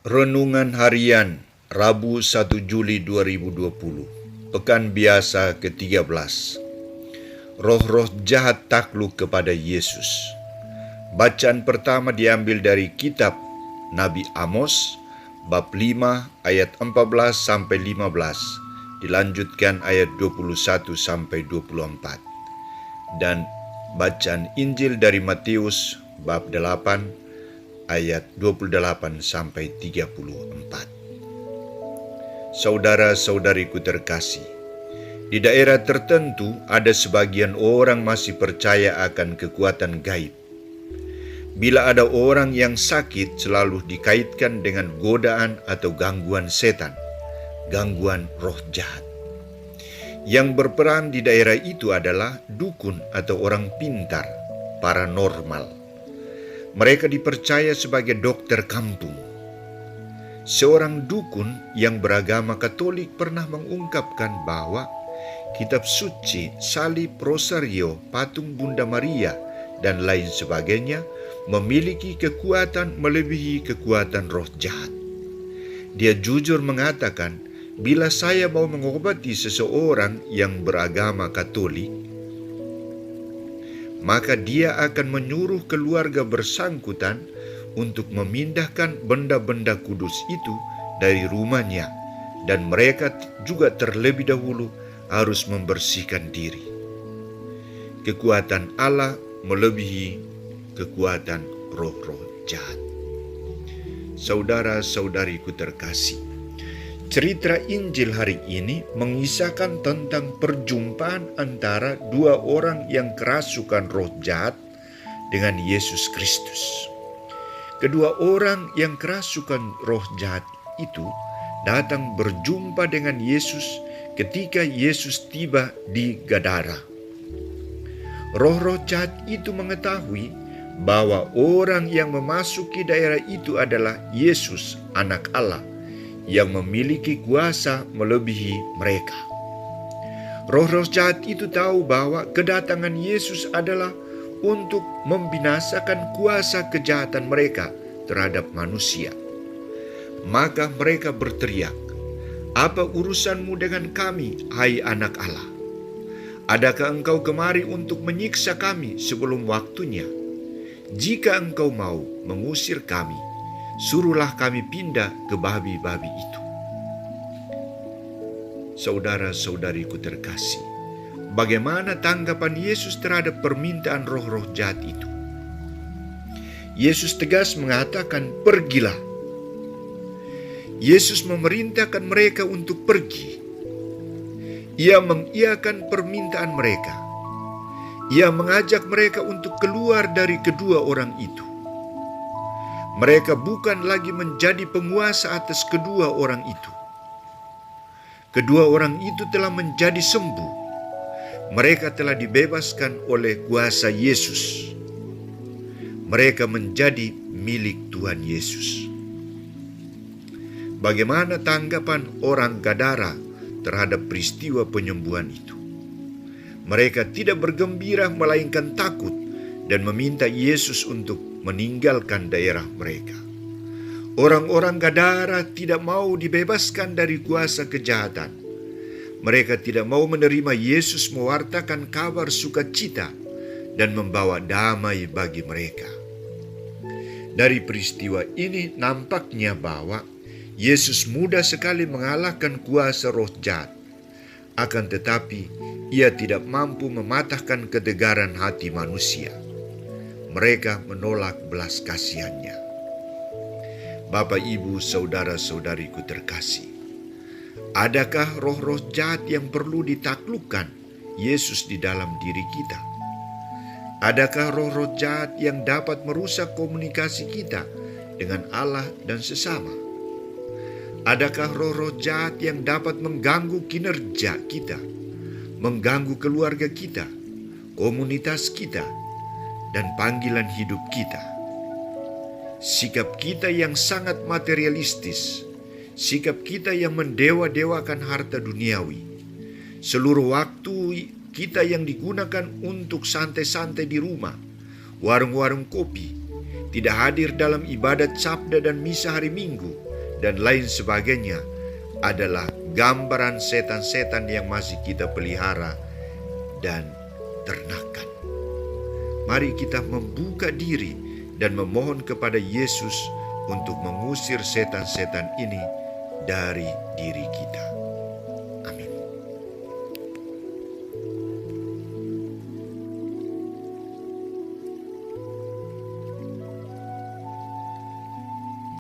Renungan Harian Rabu 1 Juli 2020 Pekan Biasa ke-13. Roh-roh jahat takluk kepada Yesus. Bacaan pertama diambil dari kitab Nabi Amos bab 5 ayat 14 sampai 15, dilanjutkan ayat 21 sampai 24. Dan bacaan Injil dari Matius bab 8 ayat 28 sampai 34. Saudara-saudariku terkasih, di daerah tertentu ada sebagian orang masih percaya akan kekuatan gaib. Bila ada orang yang sakit, selalu dikaitkan dengan godaan atau gangguan setan, gangguan roh jahat. Yang berperan di daerah itu adalah dukun atau orang pintar, paranormal. Mereka dipercaya sebagai dokter kampung. Seorang dukun yang beragama Katolik pernah mengungkapkan bahwa kitab suci, salib, rosario, patung Bunda Maria, dan lain sebagainya memiliki kekuatan melebihi kekuatan roh jahat. Dia jujur mengatakan, bila saya mau mengobati seseorang yang beragama Katolik, maka dia akan menyuruh keluarga bersangkutan untuk memindahkan benda-benda kudus itu dari rumahnya, dan mereka juga terlebih dahulu harus membersihkan diri. Kekuatan Allah melebihi kekuatan roh-roh jahat. Saudara-saudariku terkasih, cerita Injil hari ini mengisahkan tentang perjumpaan antara dua orang yang kerasukan roh jahat dengan Yesus Kristus. Kedua orang yang kerasukan roh jahat itu datang berjumpa dengan Yesus ketika Yesus tiba di Gadara. Roh-roh jahat itu mengetahui bahwa orang yang memasuki daerah itu adalah Yesus, Anak Allah, yang memiliki kuasa melebihi mereka. Roh-roh jahat itu tahu bahwa kedatangan Yesus adalah untuk membinasakan kuasa kejahatan mereka terhadap manusia. Maka mereka berteriak, "Apa urusanmu dengan kami, hai Anak Allah? Adakah engkau kemari untuk menyiksa kami sebelum waktunya? Jika engkau mau mengusir kami, suruhlah kami pindah ke babi-babi itu." Saudara-saudariku terkasih, bagaimana tanggapan Yesus terhadap permintaan roh-roh jahat itu? Yesus tegas mengatakan, "Pergilah." Yesus memerintahkan mereka untuk pergi. Ia mengiyakan permintaan mereka. Ia mengajak mereka untuk keluar dari kedua orang itu. Mereka bukan lagi menjadi penguasa atas kedua orang itu. Kedua orang itu telah menjadi sembuh. Mereka telah dibebaskan oleh kuasa Yesus. Mereka menjadi milik Tuhan Yesus. Bagaimana tanggapan orang Gadara terhadap peristiwa penyembuhan itu? Mereka tidak bergembira melainkan takut dan meminta Yesus untuk meninggalkan daerah mereka. Orang-orang Gadara tidak mau dibebaskan dari kuasa kejahatan. Mereka tidak mau menerima Yesus mewartakan kabar sukacita dan membawa damai bagi mereka. Dari peristiwa ini nampaknya bahwa Yesus mudah sekali mengalahkan kuasa roh jahat. Akan tetapi, ia tidak mampu mematahkan ketegaran hati manusia. Mereka menolak belas kasihannya. Bapak, Ibu, saudara-saudariku terkasih, adakah roh-roh jahat yang perlu ditaklukkan Yesus di dalam diri kita? Adakah roh-roh jahat yang dapat merusak komunikasi kita dengan Allah dan sesama? Adakah roh-roh jahat yang dapat mengganggu kinerja kita, mengganggu keluarga kita, komunitas kita, dan panggilan hidup kita? Sikap kita yang sangat materialistis, sikap kita yang mendewa-dewakan harta duniawi, seluruh waktu kita yang digunakan untuk santai-santai di rumah, warung-warung kopi, tidak hadir dalam ibadat sabda dan misa hari Minggu, dan lain sebagainya adalah gambaran setan-setan yang masih kita pelihara dan ternakan. Mari kita membuka diri dan memohon kepada Yesus untuk mengusir setan-setan ini dari diri kita.